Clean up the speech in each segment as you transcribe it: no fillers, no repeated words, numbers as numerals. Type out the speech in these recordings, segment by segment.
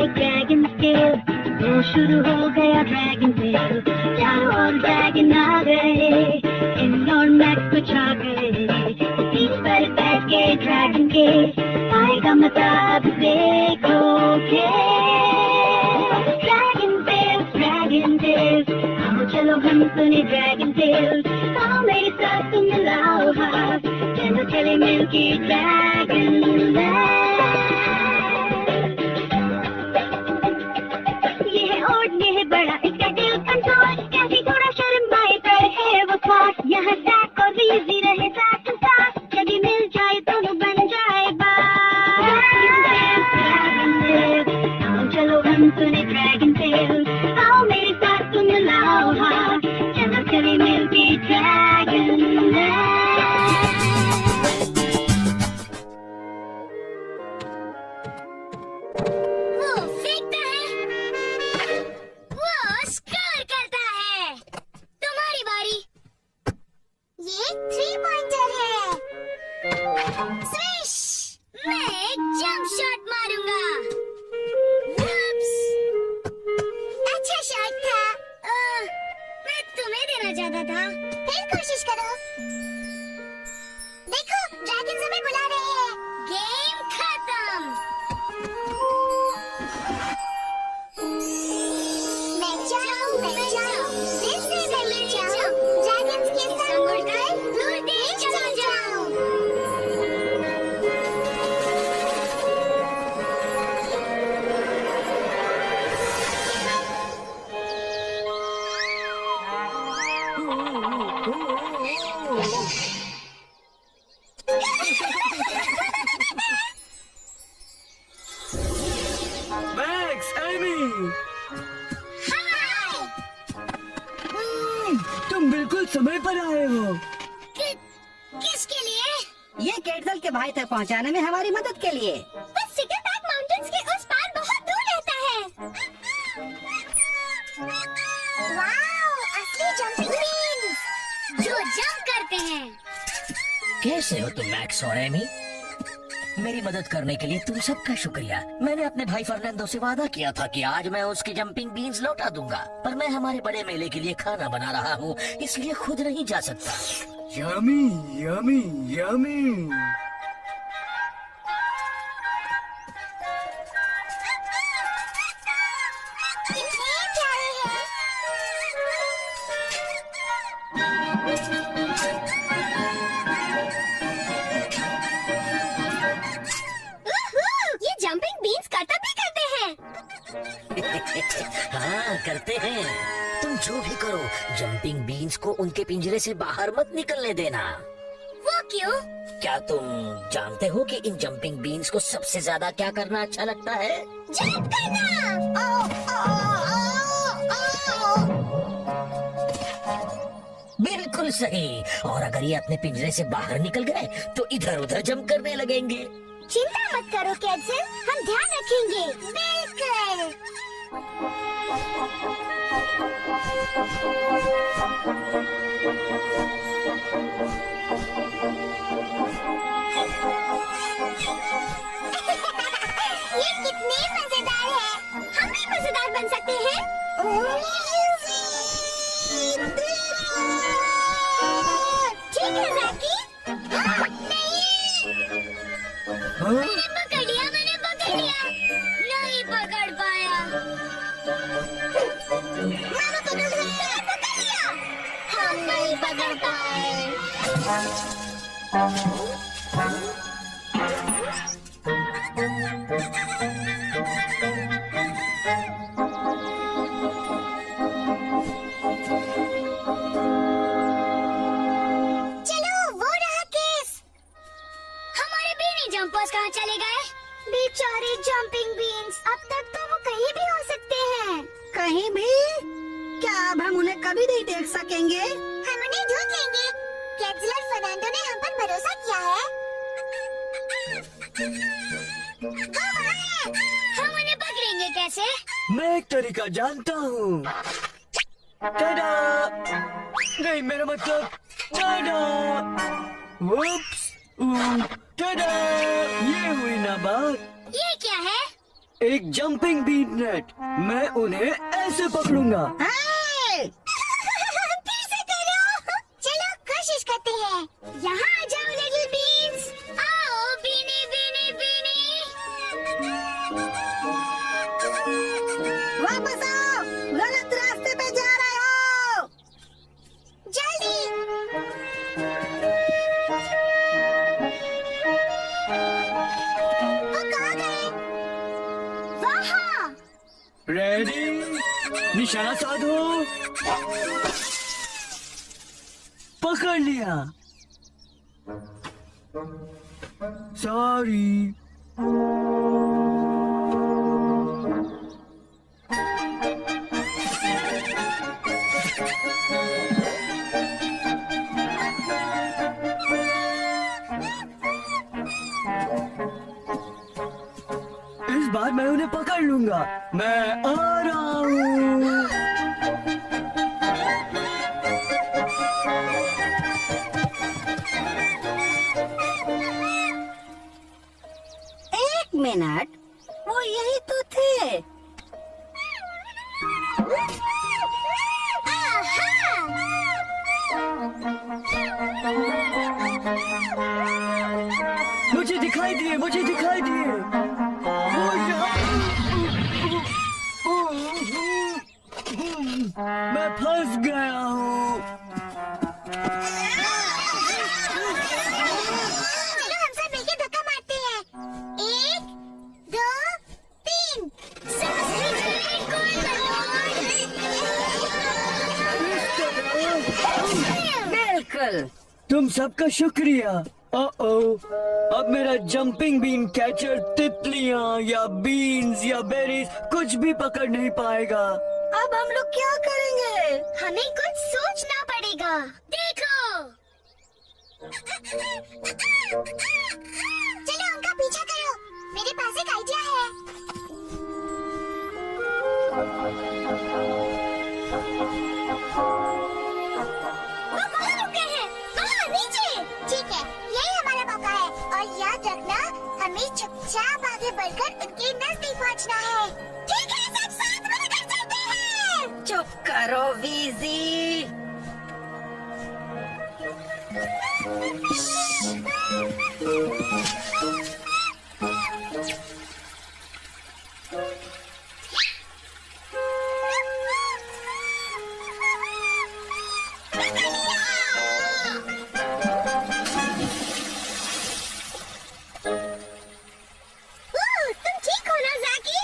एक dragon scale, वो शुरू हो गया ड्रैगन टेल। चारों ओर ड्रैगन आ गए, इन और मैक्स को छा गए। बीच पर बैठ के ड्रैगन के आएगा मजा, अब देखोगे। ड्रैगन टेल, आओ चलो हम सुने ड्रैगन टेल। आओ मेरे साथ तुम मिलाओ हाथ, चलो चले मिलके ड्रैगन लैंड। ये है और ये है बड़ा इसका दिल कंट्रोल, कैसी थोड़ा शर्माए पर है वो खास। यहाँ सैक और इजी रहे साथ साथ, जब मिल जाए दोनों बन जाए बात। ड्रैगन टेल, आओ चलो हम सुने ड्रैगन टेल। आओ मेरे साथ तुम मिलाओ हाथ, चलो चले मिलके ड्रैगन लैंड। तुम बिल्कुल समय पर आए हो। किसके लिए? ये केटल के भाई तक पहुंचाने में हमारी मदद के लिए। बस सिकरबैक माउंटेन्स के उस पार बहुत दूर रहता है। वाओ, असली जंपिंग बीन्स जो जंप करते हैं। कैसे हो तुम मैक्स और एमी? मेरी मदद करने के लिए तुम सबका शुक्रिया। मैंने अपने भाई फर्नांडो से वादा किया था कि आज मैं उसकी जंपिंग बीन्स लौटा दूंगा, पर मैं हमारे बड़े मेले के लिए खाना बना रहा हूँ, इसलिए खुद नहीं जा सकता। Yummy yummy yummy. हाँ करते हैं। तुम जो भी करो, जंपिंग बीन्स को उनके पिंजरे से बाहर मत निकलने देना। वो क्यों? क्या तुम जानते हो कि इन जंपिंग बीन्स को सबसे ज्यादा क्या करना अच्छा लगता है? जंप करना। बिल्कुल सही। और अगर ये अपने पिंजरे से बाहर निकल गए तो इधर उधर जंप करने लगेंगे। चिंता मत करो कैटसन, हम ध्यान रखेंगे। बिल्कुल। ये कितने मजेदार है। हम भी मजेदार बन सकते हैं। ठीक है जैकी। मैंने पकड़ लिया। नहीं पकड़ पाया। मैंने पकड़ लिया। हम नहीं पकड़ पाए। चलो, वो रहा केस। हमारे बीनी जंपर्स कहाँ चले गए? बेचारे जंपिंग बीन्स, अब तक तो वो कहीं भी हो सकते हैं। कहीं भी? क्या अब हम उन्हें कभी नहीं देख सकेंगे? हम उन्हें ढूंढेंगे। कैटज़लर फर्नांडो ने हम पर भरोसा किया है। हम उन्हें पकड़ेंगे कैसे? मैं एक तरीका जानता हूँ। टाडा! नहीं, मेरा मतलब टाडा! वुप्स! टाडा! ये हुई ना बात। ये क्या है? एक जंपिंग बीन नेट। मैं उन्हें ऐसे पकड़ूंगा। फिर से करो। चलो कोशिश करते हैं। यहाँ आ जाओ लिटिल बीन्स। आओ बीनी बीनी बीनी। वापस आओ, गलत रास्ते पे जा रहे हो। जल्दी। वो कहाँ गए? वहाँ। रेडी, निशाना साधो। पकड़ लिया। सॉरी। इस बार मैं उन्हें पकड़ लूंगा। मैं आ रहा हूँ। एक मिनट, वो यही तो थे। मुझे दिखाई दिए, मुझे दिखाई दिए। वो मैं फंस गया हूँ। चलो हम सब मिलके धक्का मारते हैं। 1, 2, 3। बिल्कुल। तुम सबका शुक्रिया। अब मेरा जंपिंग बीन कैचर तितलियां या बीन्स या बेरीज कुछ भी पकड़ नहीं पाएगा। अब हम लोग क्या करेंगे? हमें कुछ सोचना पड़ेगा। देखो। चलो उनका पीछा करो। मेरे पास एक आइडिया है। वो कहाँ रुक गए हैं? वहाँ नीचे। ठीक है, यही हमारा मौका है। और याद रखना, हमें चुपचाप आगे बढ़कर उनके नजदीक पहुँचना है। ठीक है, सब साथ मिलकर चलते हैं। चुप करो वीजी। तुम ठीक हो ना ज़ाकी?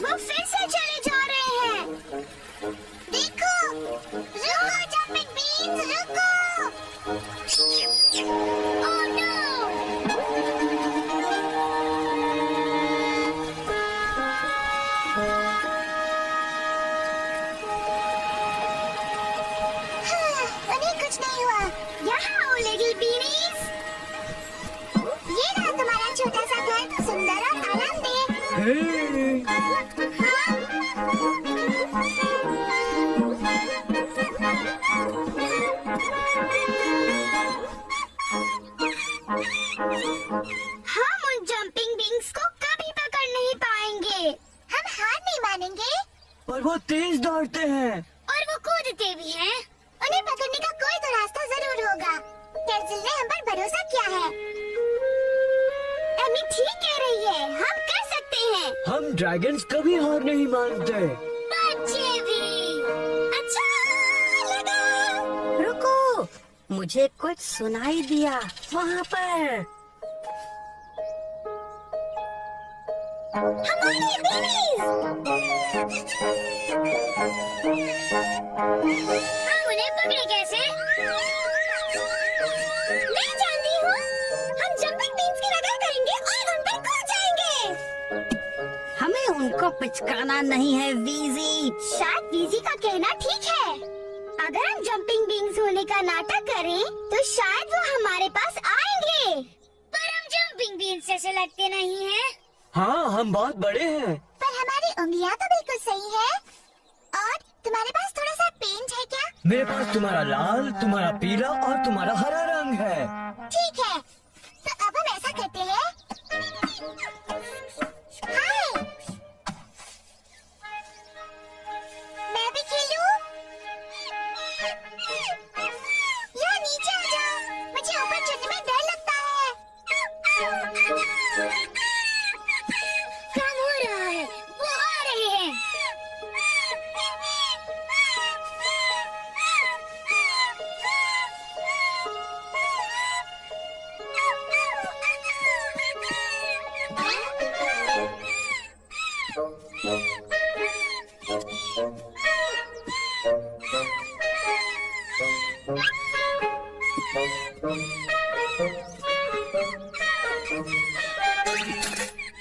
वो फिर से चले जा रहे हैं। देखो, रुको जंपिंग बीन्स, रुको। Oh no! उन्हें कुछ नहीं हुआ। यहाँ आओ लिटिल बीनीज। ये रहा तुम्हारा छोटा सा घर, सुंदर और आरामदेह। हे, हम उन जंपिंग बीन्स को कभी पकड़ नहीं पाएंगे। हम हार नहीं मानेंगे। पर वो तेज दौड़ते हैं। और वो कूदते भी हैं। उन्हें पकड़ने का कोई तो रास्ता जरूर होगा। टेंजिल ने हम पर भरोसा किया है। एमी ठीक कह रही है, हम कर सकते हैं। हम ड्रैगन्स कभी हार नहीं मानते। बच्चे भी। अच्छा लगा। रुको, मुझे कुछ सुनाई दिया वहाँ पर। हमारे बीनीज। हम उन्हें पकड़े कैसे? मैं जानती हूँ। हम जंपिंग बीन्स की नकल करेंगे और उन पर कूद जाएंगे। हमें उनको पिचकाना नहीं है वीजी। शायद वीजी का कहना ठीक है। अगर हम जंपिंग बीन्स होने का नाटक करें, तो शायद वो हमारे पास आएंगे। पर हम जंपिंग बीन्स जैसे लगते नहीं हैं। हाँ, हम बहुत बड़े हैं। पर हमारी उंगलियां तो बिल्कुल सही है। और तुम्हारे पास थोड़ा सा पेंट है क्या? मेरे पास तुम्हारा लाल, तुम्हारा पीला और तुम्हारा हरा रंग रंग है। ठीक है, तो अब हम ऐसा करते हैं। हाय, मैं भी खेलूं? यहाँ नीचे आ जाओ, मुझे ऊपर चढ़ने में डर लगता है। काम हो रहा है, वो आ रहे हैं।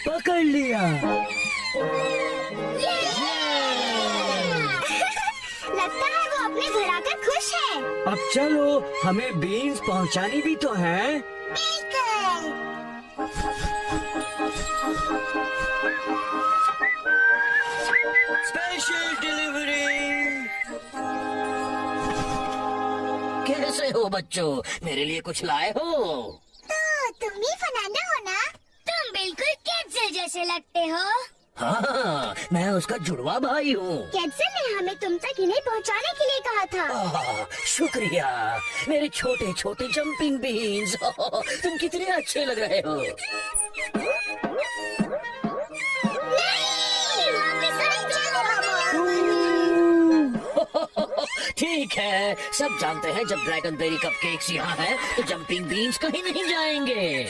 पकड़ लिया। लगता है वो अपने घर आकर खुश है। अब चलो, हमें बीन्स पहुंचानी भी तो है। बिल्कुल। Special delivery. कैसे हो बच्चों, मेरे लिए कुछ लाए हो? तो तुम ही फर्नांडो हो ना? तुम बिल्कुल कैंसर जैसे लगते हो। हाँ, मैं उसका जुड़वा भाई हूँ। कैंसर ने हमें तुम तक इन्हें पहुंचाने के लिए कहा था। शुक्रिया मेरे छोटे छोटे जंपिंग बीन्स। तुम कितने अच्छे लग रहे हो। ठीक है, सब जानते हैं जब ड्रैगन बेरी कपकेक्स यहाँ है तो जंपिंग बीन्स कहीं नहीं जाएंगे।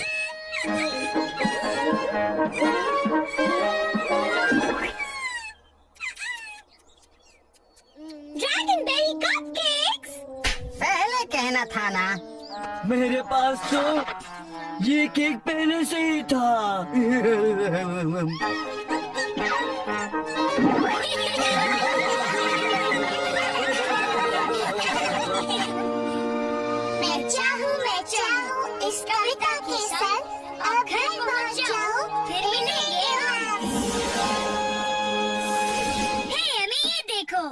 Dragon berry cupcakes. पहले कहना था ना। मेरे पास तो ये केक पहले से ही था। मैं चाहूँ इस कविता के संग अब घर पहुँच जाऊँ, फिर मिलेंगे हम। हे अम्मी, ये देखो,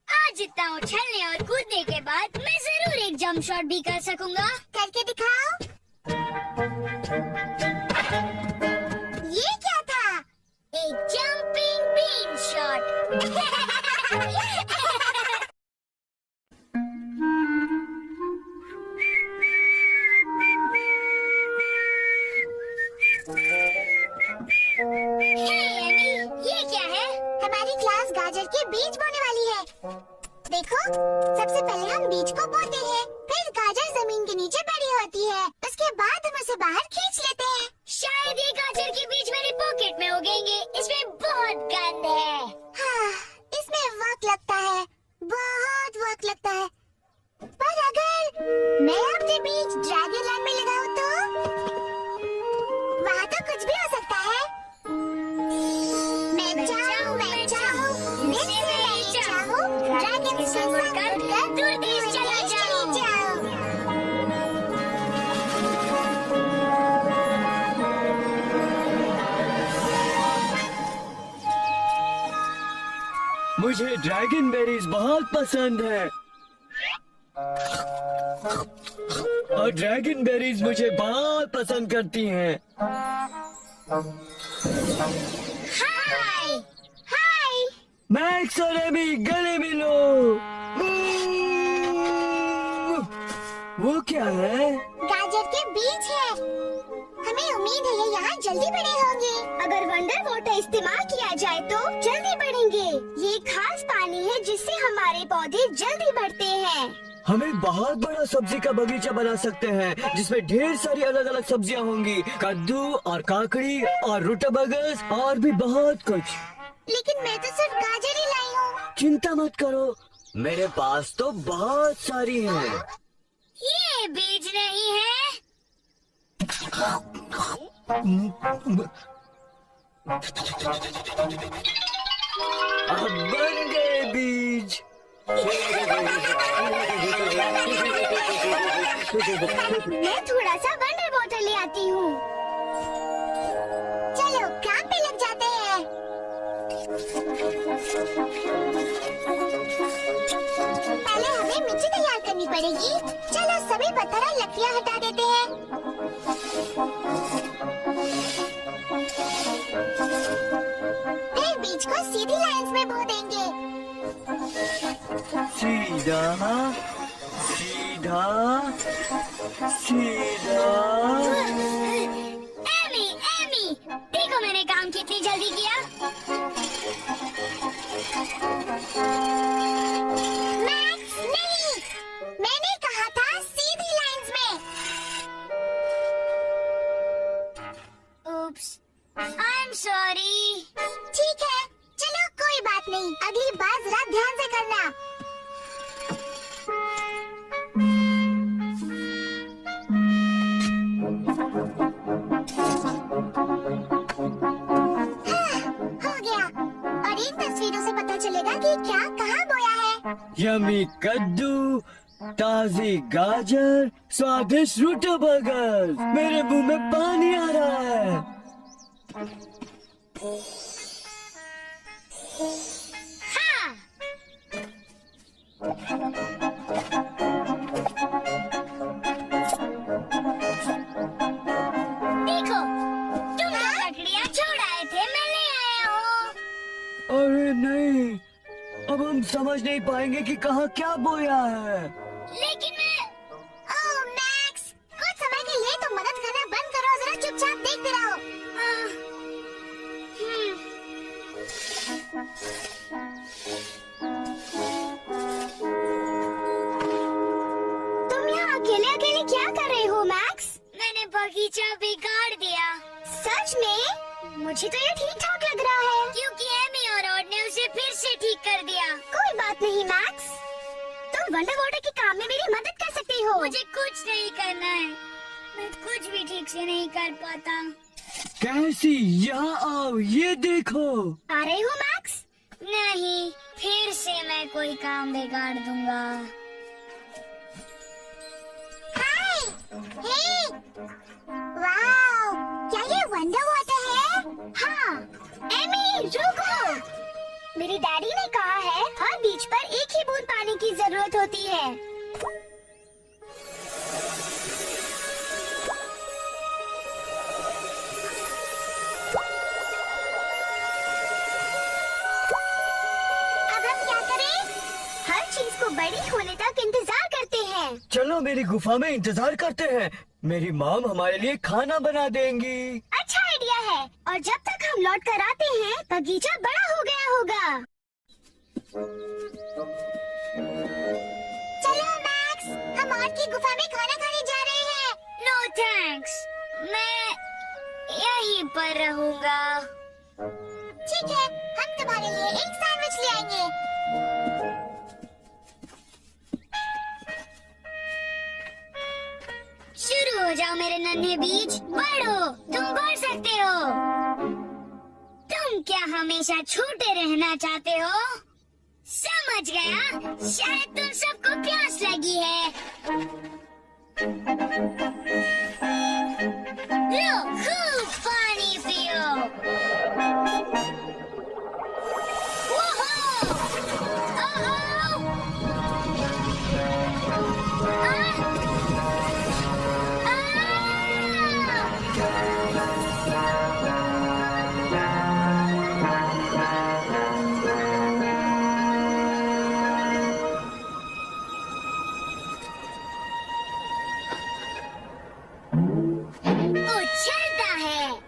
आज इतना उछलने और कूदने के बाद मैं जरूर एक जंप शॉट भी कर सकूंगा। करके दिखाओ। ये क्या था? एक जंपिंग बीन शॉट। ये क्या है? हमारी क्लास गाजर के बीज बोने वाली है। देखो, सबसे पहले हम बीज को बोते हैं, फिर गाजर जमीन के नीचे बड़ी होती है, उसके बाद हम उसे बाहर खींच लेते हैं। शायद ये गाजर के बीज मेरे पॉकेट में उगेंगे। इसमें बहुत गंध है। हाँ, इसमें वक्त लगता है, बहुत वक्त लगता है। पर अगर मैं अपने बीज ड्रैगन लैंड में लगाऊं तो वहाँ तो कुछ भी हो सकता है। मैं चाहूँ, ड्रैगन से मुड़कर दूर देश चला जाऊँ। मुझे ड्रैगन बेरीज बहुत पसंद है और ड्रैगन बेरीज मुझे बहुत पसंद करती हैं। हाय, हाय। मैक्स और एमी गले मिलो। वो क्या है? गाजर के बीज है। हमें उम्मीद है ये यहाँ जल्दी बड़े होंगे। अगर वंडर वाटर इस्तेमाल किया जाए तो जल्दी बढ़ेंगे। ये खास पानी है जिससे हमारे पौधे जल्दी बढ़ते हैं। हमें बहुत बड़ा सब्जी का बगीचा बना सकते हैं जिसमें ढेर सारी अलग अलग सब्जियां होंगी, कद्दू और काकड़ी और रूटाबगस और भी बहुत कुछ। लेकिन मैं तो सिर्फ गाजर ही लाई हूँ। चिंता मत करो, मेरे पास तो बहुत सारी हैं। ये बीज नहीं है। अब बन गए बीज। मैं थोड़ा सा वंडर वाटर ले आती हूँ। चलो काम पे लग जाते हैं। पहले हमें मिट्टी तैयार करनी पड़ेगी। चलो सभी पत्थर और लकड़ियाँ हटा देते हैं। फिर बीज को सीधी लाइंस में बो देंगे। सीधा सीधा सीधा। एमी, एमी, देखो मैंने काम कितनी जल्दी किया। मैक्स, नहीं, मैंने कहा था सीधी लाइंस में। Oops, I'm sorry. ठीक है, चलो कोई बात नहीं, अगली बार जरा ध्यान से करना। हो गया, और इन तस्वीरों से पता चलेगा कि क्या कहाँ बोया है। यमी कद्दू, ताजी गाजर, स्वादिष्ट रूटाबर्गर। मेरे मुंह में पानी आ रहा है। हाँ। देखो, तुम लकड़ियाँ छोड़ आए थे, मैं ले आया हूँ। अरे नहीं, अब हम समझ नहीं पाएंगे कि कहाँ क्या बोया है। लेकिन मैं ओह मैक्स, कुछ समय के लिए तुम मदद करना बंद करो, जरा चुपचाप देखते रहो। तुम यहाँ अकेले अकेले क्या कर रहे हो मैक्स? मैंने बगीचा बिगाड़ दिया। सच में? मुझे तो ये ठीक ठाक लग रहा है। क्योंकि एमी और रॉड ने उसे फिर से ठीक कर दिया। कोई बात नहीं मैक्स, तुम वंडर वाटर के काम में मेरी मदद कर सकती हो। मुझे कुछ नहीं करना है, मैं कुछ भी ठीक से नहीं कर पाता। कैसी, यहाँ आओ, ये देखो। आ रही हो मैक्स? नहीं, फिर से मैं कोई काम बिगाड़ दूंगा। हाय, हे, वाओ, क्या ये वंडर वाटर है? हाँ, एमी रुको। मेरे डैडी ने कहा है हर बीच पर एक ही बूंद पानी की जरूरत होती है। अब हम क्या करें? हर चीज को बड़ी होने तक इंतजार करते हैं। चलो मेरी गुफा में इंतजार करते हैं। मेरी मॉम हमारे लिए खाना बना देंगी। अच्छा आइडिया है, और जब तक हम लौट कर आते हैं बगीचा बड़ा हो गया होगा। चलो मैक्स, हम आर्ट की गुफा में खाना खाने जा रहे हैं। नो थैंक्स, मैं यहीं पर रहूंगा। ठीक है, हम तुम्हारे लिए एक सैंडविच ले आएंगे। शुरू हो जाओ मेरे नन्हे बीज, बढ़ो, तुम बढ़ सकते हो। तुम क्या हमेशा छोटे रहना चाहते हो? समझ गया, शायद तुम सबको प्यास लगी है। लो, खूब पानी पियो। ओहो! ओहो!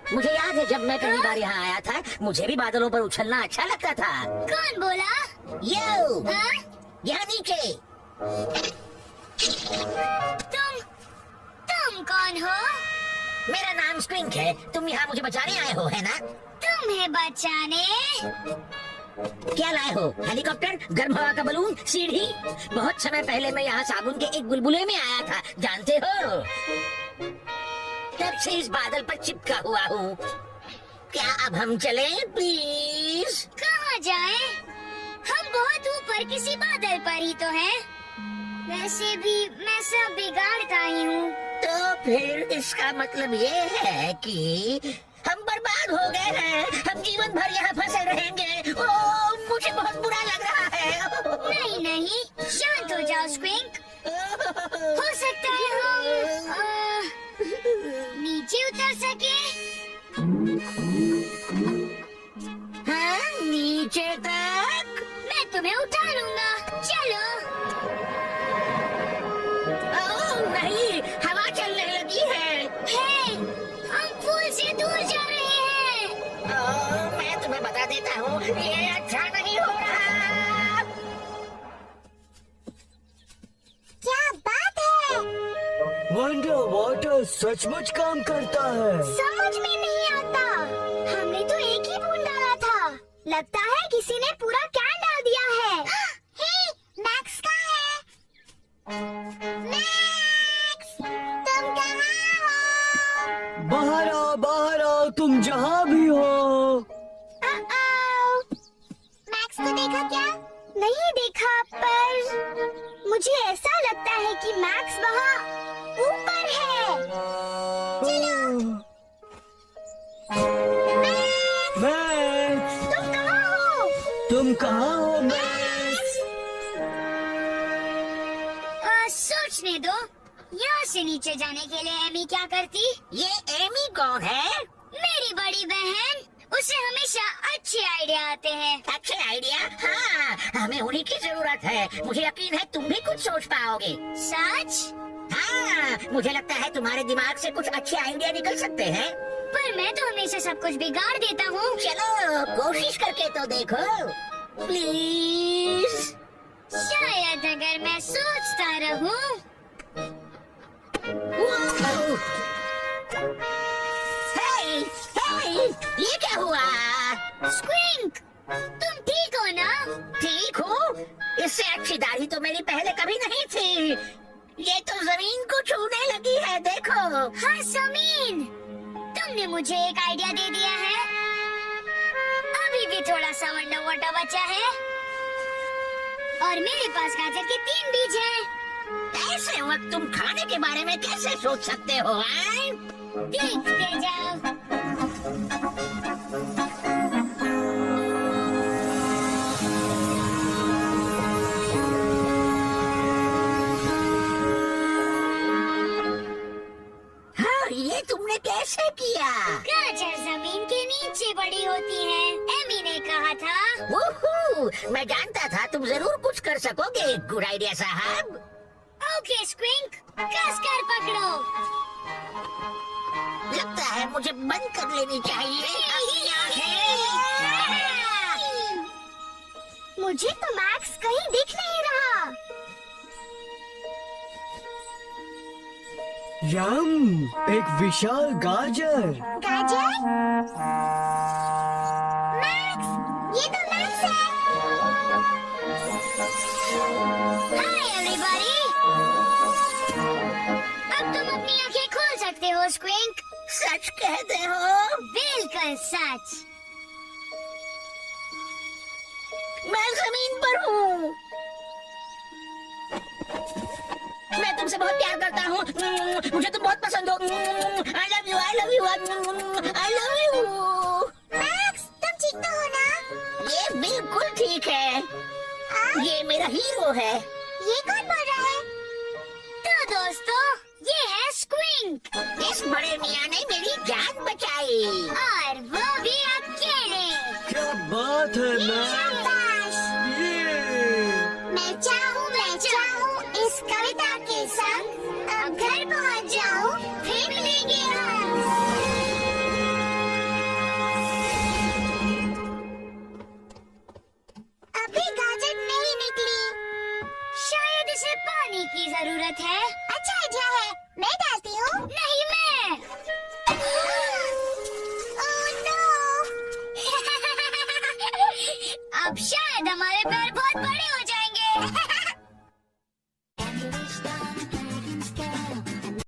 मुझे याद है जब मैं पहली बार यहाँ आया था, मुझे भी बादलों पर उछलना अच्छा लगता था। कौन बोला? यो, हाँ? यहाँ नीचे। तुम कौन हो? मेरा नाम स्क्विंक है। तुम यहाँ मुझे बचाने आए हो, है ना? तुम्हें बचाने? क्या लाए हो? हेलीकॉप्टर, गर्म हवा का बलून, सीढ़ी? बहुत समय पहले मैं यहाँ साबुन के एक बुलबुले में आया था, जानते हो? तब से इस बादल पर चिपका हुआ हूँ। क्या अब हम चलें, प्लीज? कहाँ जाएं? हम बहुत ऊपर किसी बादल पर ही तो हैं। वैसे भी मैं सब बिगाड़ता ही हूँ। तो फिर इसका मतलब ये है कि हम बर्बाद हो गए हैं। हम जीवन भर यहाँ फंसे रहेंगे। ओह, मुझे बहुत बुरा लग रहा है। नहीं नहीं, शांत हो जाओ स्क्विंक। हो सकता है हम नीचे उतर सके। हाँ, नीचे तक? मैं तुम्हें उठा लूंगा, चलो। ओह नहीं, हवा चलने लगी है। हे, हम पुल से दूर जा रहे हैं। ओह, मैं तुम्हें बता देता हूँ, ये अच्छा नहीं हो रहा। क्या बात है? वंडर वाटर सचमुच काम करता है। समझ में नहीं आता। हमने तो एक ही बूंद डाला था। लगता है किसी ने पूरा कैन डाल दिया है। हे, मैक्स कहाँ है? मैक्स, तुम कहाँ हो? बाहर आओ तुम जहाँ भी हो। मैक्स को देखा क्या? नहीं देखा, पर मुझे ऐसा लगता है कि मैक्स वहाँ ऊपर है। चलो। मैक्स, तुम कहाँ हो मैक्स? सोचने दो। यहाँ से नीचे जाने के लिए एमी क्या करती? ये एमी कौन है? मेरी बड़ी बहन। उसे हमेशा अच्छे आइडिया आते हैं। अच्छे आइडिया? हाँ, हमें उन्हीं की जरूरत है। मुझे यकीन है तुम भी कुछ सोच पाओगे। सच? हाँ, मुझे लगता है तुम्हारे दिमाग से कुछ अच्छे आइडिया निकल सकते हैं। पर मैं तो हमेशा सब कुछ बिगाड़ देता हूँ। चलो कोशिश करके तो देखो, प्लीज। शायद अगर मैं सोचता रहूँ। ये क्या हुआ? स्क्विंक, तुम ठीक हो ना? ठीक हूँ। इससे अच्छी दाढ़ी तो मेरी पहले कभी नहीं थी। ये तो जमीन को छूने लगी है, देखो। हाँ जमीन, तुमने मुझे एक आइडिया दे दिया है। अभी भी थोड़ा सा वंडर वाटर बचा है और मेरे पास गाजर के 3 बीज हैं। ऐसे वक्त तुम खाने के बारे में कैसे सोच सकते हो? देखते जाओ। ये तुमने कैसे किया? गाजर जमीन के नीचे बड़ी होती है, एमी ने कहा था। ओहो, मैं जानता था तुम जरूर कुछ कर सकोगे। गुड आइडिया साहब। ओके स्क्विंक, कस कर पकड़ो। लगता है मुझे बंद कर लेनी चाहिए अपनी आँखें। मुझे तो मैक्स कहीं दिख नहीं रहा। यम, एक विशाल गाजर। गाजर? मैक्स, ये तो मैक्स है। Hi everybody. अब तुम अपनी आंखें खोल सकते हो स्क्विंक। सच कहते हो? बिल्कुल सच। मैं जमीन पर हूँ। मैं तुमसे बहुत प्यार करता हूँ। मुझे तुम बहुत पसंद हो। I love you, I love you, I love you. Max, तुम ठीक तो हो ना? ये बिल्कुल ठीक है। ये मेरा हीरो है। ये कौन बोल रहा है? तो दोस्तों, ये है स्क्विंक। इस बड़े मियाँ ने मेरी जान बचाई। और वो भी अकेले। क्या बात है मैक्स? शाबाश। मैं चाहूँ इस कविता के संग अब घर पहुँच जाऊँ, फिर मिलेंगे हम। अभी गाजर नहीं निकली। शायद इसे पानी की जरूरत है। अच्छा आइडिया है, मैं डालती हूँ। नहीं मैं। Oh no. अब शायद हमारे पैर बहुत बड़े हो जाएंगे।